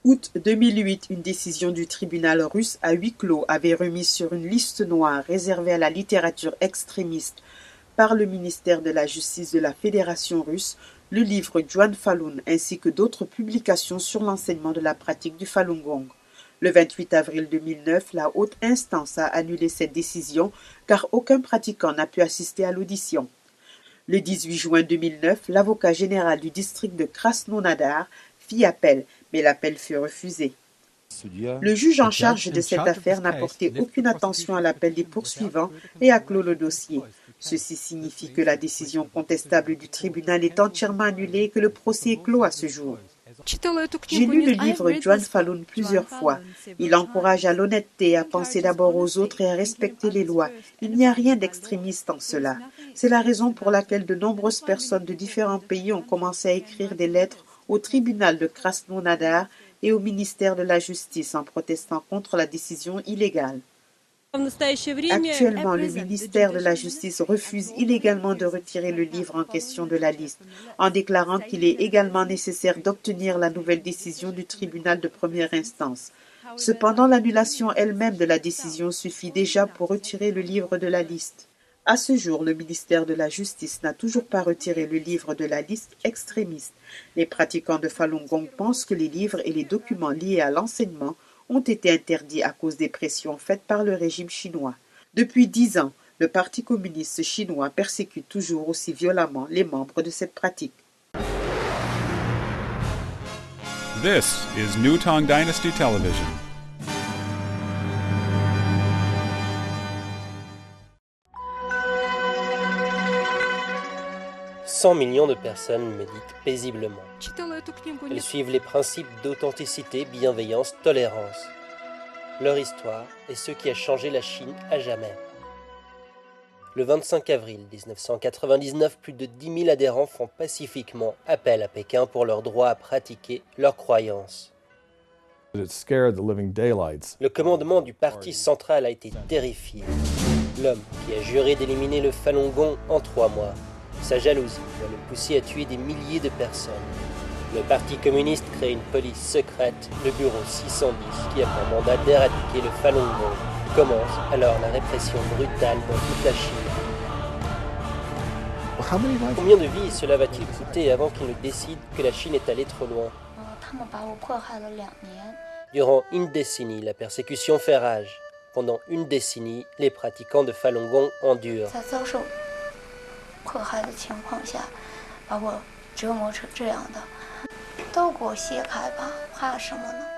Août 2008, une décision du tribunal russe à huis clos avait remis sur une liste noire réservée à la littérature extrémiste par le ministère de la Justice de la Fédération russe le livre Juan Falun ainsi que d'autres publications sur l'enseignement de la pratique du Falun Gong. Le 28 avril 2009, la haute instance a annulé cette décision car aucun pratiquant n'a pu assister à l'audition. Le 18 juin 2009, l'avocat général du district de Krasnonadar fit appel, mais l'appel fut refusé. Le juge en charge de cette affaire n'a porté aucune attention à l'appel des poursuivants et a clos le dossier. Ceci signifie que la décision contestable du tribunal est entièrement annulée et que le procès est clos à ce jour. J'ai lu le livre Juan Falun plusieurs fois. Il encourage à l'honnêteté, à penser d'abord aux autres et à respecter les lois. Il n'y a rien d'extrémiste en cela. C'est la raison pour laquelle de nombreuses personnes de différents pays ont commencé à écrire des lettres au tribunal de Krasnonadar et au ministère de la Justice en protestant contre la décision illégale. Actuellement, le ministère de la Justice refuse illégalement de retirer le livre en question de la liste, en déclarant qu'il est également nécessaire d'obtenir la nouvelle décision du tribunal de première instance. Cependant, l'annulation elle-même de la décision suffit déjà pour retirer le livre de la liste. À ce jour, le ministère de la Justice n'a toujours pas retiré le livre de la liste extrémiste. Les pratiquants de Falun Gong pensent que les livres et les documents liés à l'enseignement ont été interdits à cause des pressions faites par le régime chinois. Depuis 10 ans, le Parti communiste chinois persécute toujours aussi violemment les membres de cette pratique. This is New Tang Dynasty Television. « 100 millions de personnes méditent paisiblement. Elles suivent les principes d'authenticité, bienveillance, tolérance. Leur histoire est ce qui a changé la Chine à jamais. Le 25 avril 1999, plus de 10 000 adhérents font pacifiquement appel à Pékin pour leur droit à pratiquer leurs croyances. Le commandement du parti central a été terrifié. L'homme qui a juré d'éliminer le Falun Gong en 3 mois. Sa jalousie va le pousser à tuer des milliers de personnes. Le Parti communiste crée une police secrète, le bureau 610, qui a pour mandat d'éradiquer le Falun Gong. Commence alors la répression brutale dans toute la Chine. Combien de vies cela va-t-il coûter avant qu'ils ne décident que la Chine est allée trop loin? Durant une décennie, la persécution fait rage. Pendant une décennie, les pratiquants de Falun Gong endurent. 迫害的情况下，把我折磨成这样的，都给我卸开吧，怕什么呢？